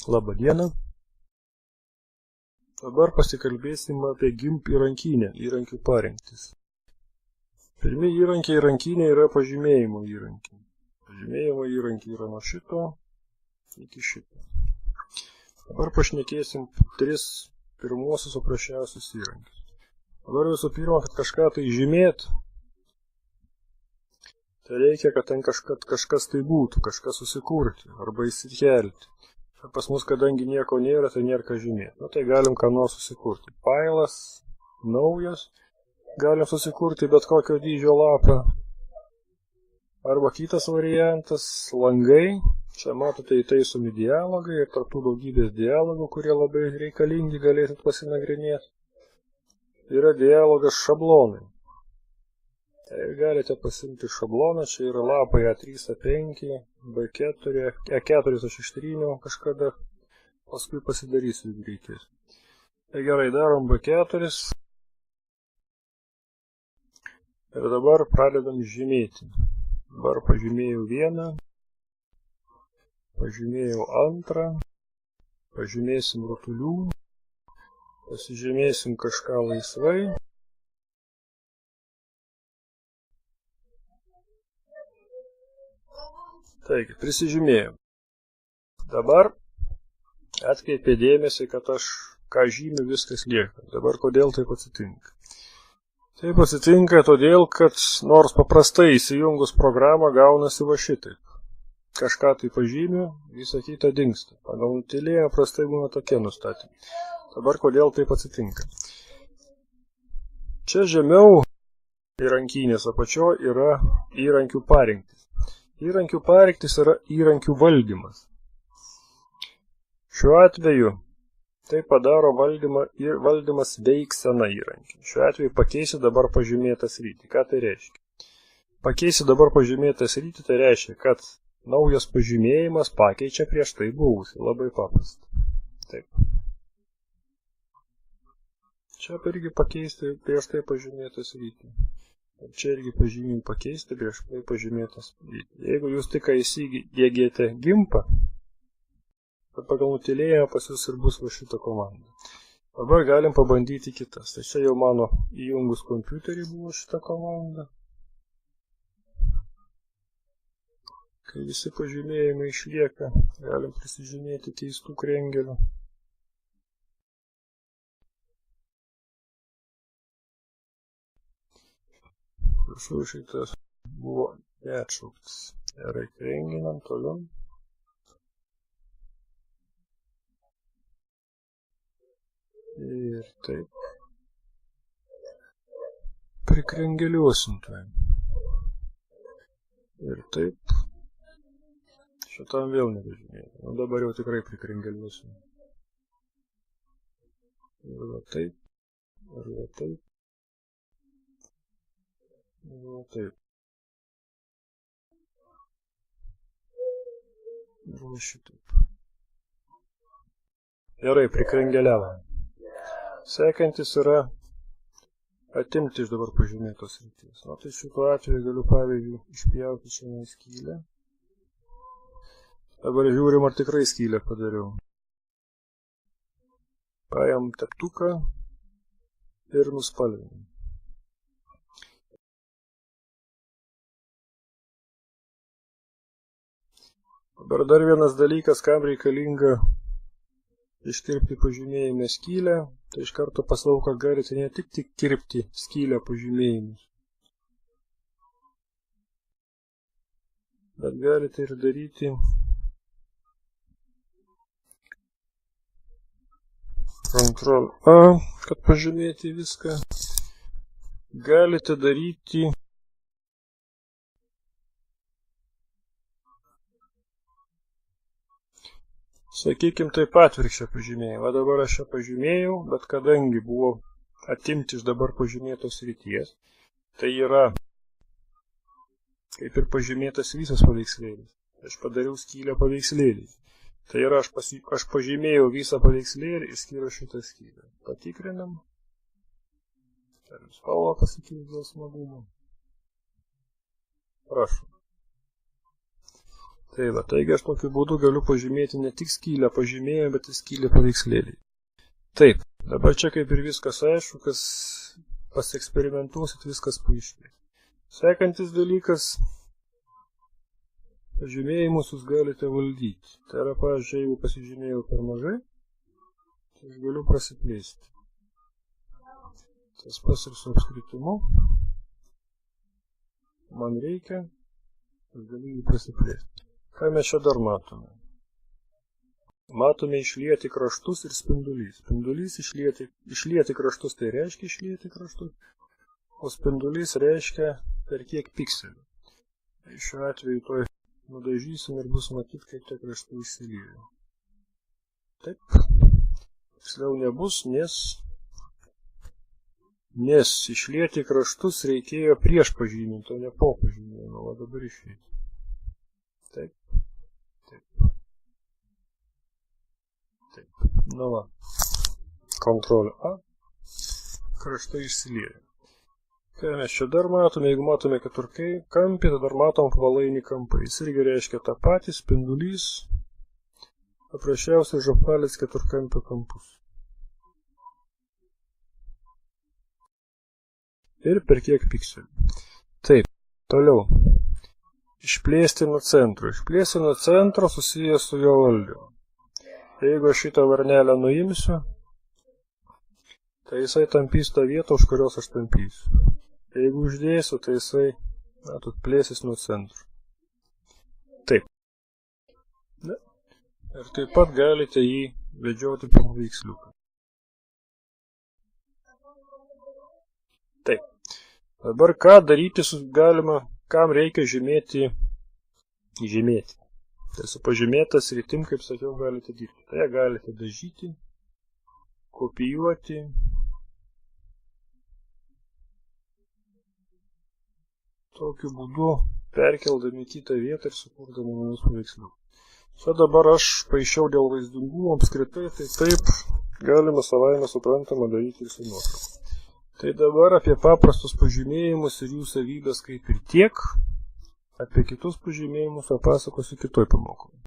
Labą dieną. Dabar pasikalbėsim apie GIMP įrankinę, įrankių parengtis. Pirmi įrankiai rankinė yra pažymėjimo įrankiai. Pažymėjimo įrankiai yra nuo šito iki šito. Dabar pašnekėsim tris pirmuosius paprasčiausius įrankius. Dabar visų pirma, kad kažką tai žymėt, tai reikia, kad ten kažkas tai būtų, kažkas susikurti arba įsikelti. Pas mus, kadangi nieko nėra, tai nėra ką žymėti. Nu, tai galim ką nors susikurti. Failas, naujas, galim susikurti bet kokio dydžio lapą. Arba kitas variantas, langai. Čia matote įtaisomi dialogai ir tarptų daugybės dialogų, kurie labai reikalingi, galėsit pasinagrinėti. Yra dialogas šablonai. Tai galite pasimti šabloną, čia yra lapai A3, A5, B4, E4 aš ištryniau kažkada, paskui pasidarysiu, jeigu reikės. Tai gerai, darom B4. Ir dabar pradedam žymėti. Dabar pažymėjau vieną, pažymėjau antrą, pažymėsim rutulių, pasižymėsim kažką laisvai. Taigi, prisižymėjau. Dabar atkreipė dėmesį, kad aš ką žymiu, viskas lieka. Dabar kodėl taip atsitinka? Taip atsitinka todėl, kad nors paprastai įsijungus programą gaunasi va šitaip. Kažką tai pažymiu, visą kitą dingsta. Pagal nutylėjimą prastai būna tokie nustatymai. Dabar kodėl taip atsitinka? Čia žemiau įrankinės apačio yra įrankių parengtis. Įrankių parengtis yra įrankių valdymas. Šiuo atveju tai padaro valdymas veiksena įrankį. Šiuo atveju pakeisi dabar pažymėtą sritį. Ką tai reiškia? Pakeisi dabar pažymėtą sritį, tai reiškia, kad naujas pažymėjimas pakeičia prieš tai buvusį. Labai paprasta. Taip. Čia irgi pakeisti prieš tai pažymėtą sritį. Čia irgi pažymėjimą pakeisti prieš tai pažymėtas. Jeigu jūs tik įsidėgėte gimpą, tai pagal nutylėjimą pas jūs ir bus va šita komanda. Dabar galim pabandyti kitas. Tai čia jau mano įjungus kompiuterį buvo šita komanda. Kai visi pažymėjimai išlieka, galim prisižymėti keistų krengelių. Viršų šitas buvo neatšauktas. Gerai, krenginam toliau. Ir taip. Prikrengeliuosim tai. Ir taip. Šitam vėl nebežymėjau. Nu, dabar jau tikrai prikrengeliuosim. Ir va taip. Ir va taip. Nu, taip. Nu, šitaip. Gerai, prikrengeliavom. Sekantis yra atimti iš dabar pažymėtos srities. Nu, tai šituo atveju galiu pavyzdžiui išpjauti čia skylę. Dabar žiūrim, ar tikrai skylę padariau. Paėm teptuką ir nuspalvinam. Dabar dar vienas dalykas, kam reikalinga iškirpti pažymėjime skylę, tai iš karto pasakau, kad galite ne tik kirpti skylę pažymėjimus, bet galite ir daryti Ctrl A, kad pažymėti viską. Galite daryti sakykim taip atvirkščią pažymėjimą. Dabar aš čia pažymėjau, bet kadangi buvo atimti iš dabar pažymėtos srities, tai yra kaip ir pažymėtas visas paveikslėlis. Aš padariau skylę paveikslėlį. Tai yra aš pažymėjau visą paveikslėlį, išskyrus šitą skylę. Patikrinam. Spalvą pasakyti dėl smagumo. Prašau. Tai va, taigi aš tokiu būdu galiu pažymėti ne tik skylę pažymėjimą, bet ir skylę paveikslėlį. Taip, dabar čia kaip ir viskas aišku, kas pasieksperimentuosit, viskas paaiškės. Sekantis dalykas, pažymėjimus jūs galite valdyti. Tai yra, pavyzdžiui, jeigu pasižymėjau per mažai, tai aš galiu prasiplėsti. Tas pas ir su apskritimu. Man reikia, aš galiu jį prasiplėsti. Ką mes čia dar matome? Matome išlieti kraštus ir spindulys. Spindulys išlieti kraštus, tai reiškia išlieti kraštus, o spindulys reiškia per kiek pikselių. Tai šiuo atveju to nudažysim ir bus matyti, kaip tie kraštai išsilieja. Taip. Tiksliau nebus, nes išlieti kraštus reikėjo prieš pažymint, o ne po pažymėjimo, o dabar išlieti. Taip. Nu va. Kontrolė A. Kraštai išsilieja. Ką mes čia dar matome? Jeigu matome keturkampį, tai dar matom apvalainį kampą. Jis irgi reiškia tą patį, spindulys. Paprasčiausiai žapalės keturkampio kampus. Ir per kiek pikselių. Taip, toliau. Išplėsti nuo centro. Išplėsti nuo centro susijęs su jo valdymu. Jeigu aš šitą varnelę nuimsiu, tai jisai tampys tą vietą, už kurios aš tampysiu. Jeigu uždėsiu, tai jisai plėsis nuo centro. Taip. Ir taip pat galite jį vedžioti po paveiksliuką. Taip. Dabar ką daryti galima, kam reikia žymėti. Tai su pažymėta sritim, kaip sakiau, galite dirbti. Tai galite dažyti, kopijuoti. Tokiu būdu perkeldami kitą vietą ir sukurdami naujus paveiksliukus. Čia dabar aš paišiau dėl vaizdingumo apskritai, tai taip galima savaime suprantama daryti ir su nuotrauka. Tai dabar apie paprastus pažymėjimus ir jų savybės kaip ir tiek. Apie kitus pažymėjimus papasakosiu kitoj pamokoje.